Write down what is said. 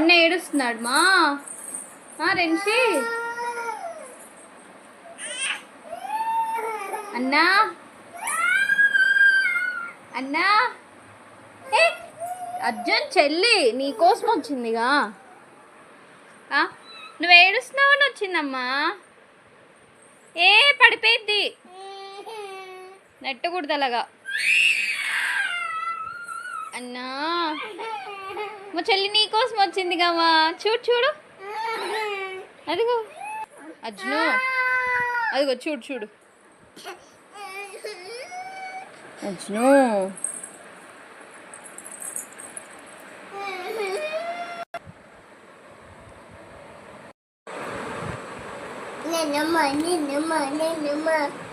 అన్న ఏడుస్తున్నాడు మా రెంషి అన్నా అన్నా అర్జున్ చెల్లి నీకోసం వచ్చిందిగా నువ్వు ఏడుస్తున్నావని వచ్చిందమ్మా. పడిపోయిద్ది నెట్టకూడదు అలాగా. అన్నా మా చెల్లి నీకోసం వచ్చిందిగా మా. చూడు చూడు అదిగో అర్జును అదిగో చూడు చూడు అర్జును. Nenema.